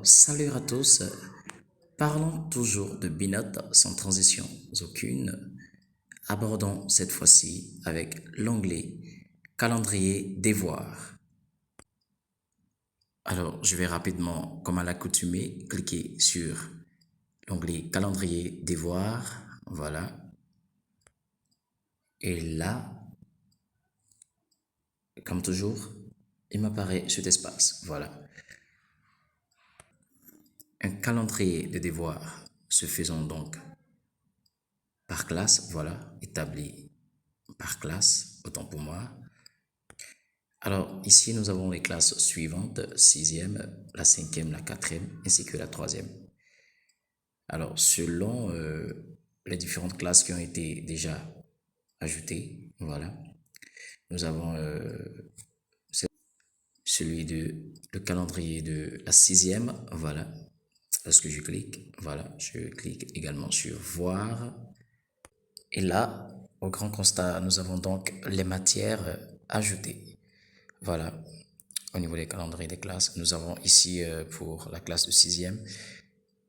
Salut à tous. Parlons toujours de Binote sans transition aucune. Abordons cette fois-ci avec l'onglet calendrier devoir. Alors, je vais rapidement, comme à l'accoutumée, cliquer sur l'onglet calendrier devoir. Voilà. Et là, comme toujours, il m'apparaît cet espace. Voilà. Un calendrier de devoirs se faisant donc par classe, voilà, établi par classe, autant pour moi. Alors ici, nous avons les classes suivantes, sixième, la cinquième, la quatrième, ainsi que la troisième. Alors selon les différentes classes qui ont été déjà ajoutées, voilà, nous avons celui de le calendrier de la sixième, voilà. Lorsque je clique, voilà, je clique également sur voir. Et là, au grand constat, nous avons donc les matières ajoutées. Voilà, au niveau des calendriers des classes, nous avons ici pour la classe de sixième,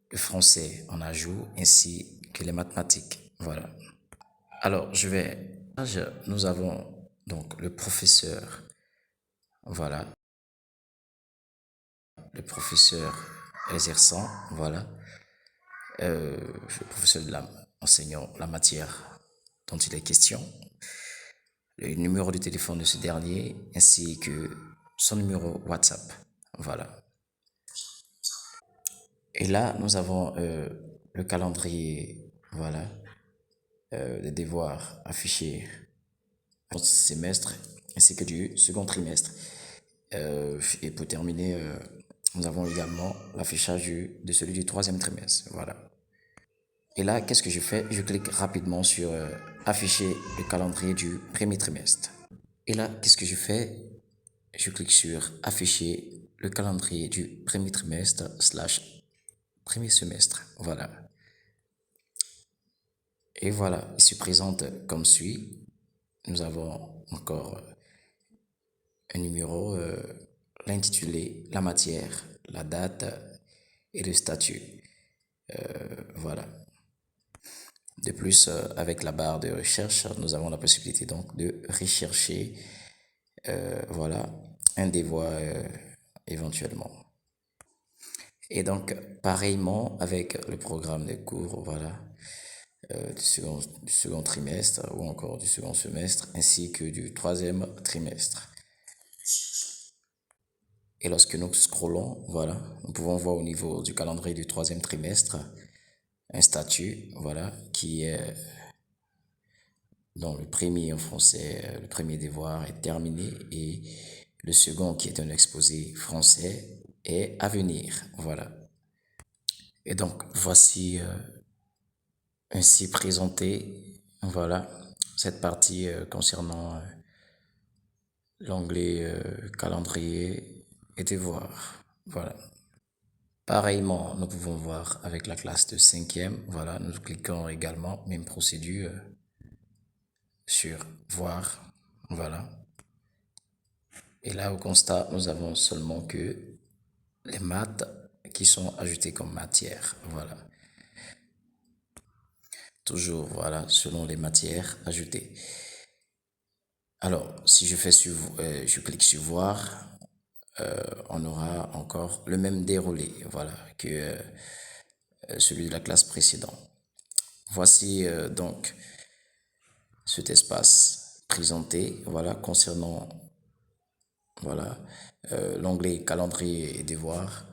le français en ajout ainsi que les mathématiques. Voilà. Alors, nous avons donc le professeur, voilà, le professeur exerçant, voilà, le professeur enseignant la matière dont il est question, le numéro de téléphone de ce dernier ainsi que son numéro WhatsApp. Voilà. Et là, nous avons le calendrier, voilà, des devoirs affichés au semestre ainsi que du second trimestre. Et pour terminer, nous avons également l'affichage de celui du troisième trimestre. Voilà. Et là, qu'est-ce que je fais? Je clique rapidement sur afficher le calendrier du premier trimestre. Et là, qu'est-ce que je fais? Je clique sur afficher le calendrier du premier trimestre slash premier semestre. Voilà. Et voilà, il se présente comme suit. Nous avons encore un numéro, l'intitulé, la matière, la date et le statut. Voilà. De plus, avec la barre de recherche, nous avons la possibilité donc de rechercher, voilà, un devoir éventuellement. Et donc, pareillement avec le programme de cours, voilà, du second trimestre ou encore du second semestre, ainsi que du troisième trimestre. Et lorsque nous scrollons, voilà, nous pouvons voir au niveau du calendrier du troisième trimestre un statut, voilà, qui est dans le premier en français, le premier devoir est terminé et le second qui est un exposé français est à venir, voilà. Et donc voici ainsi présenté, voilà, cette partie concernant l'onglet calendrier et devoirs, voilà. Pareillement, nous pouvons voir avec la classe de cinquième, voilà, nous cliquons également, même procédure, sur voir, voilà. Et là, au constat, nous avons seulement que les maths qui sont ajoutées comme matière, voilà. Toujours, voilà, selon les matières ajoutées. Alors, si je fais je clique sur voir, on aura encore le même déroulé, voilà, que celui de la classe précédente. Voici donc cet espace présenté, voilà, concernant, voilà, l'onglet calendrier et devoirs.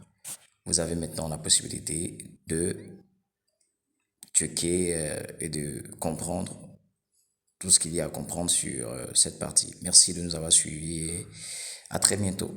Vous avez maintenant la possibilité de checker et de comprendre tout ce qu'il y a à comprendre sur cette partie. Merci de nous avoir suivis et à très bientôt.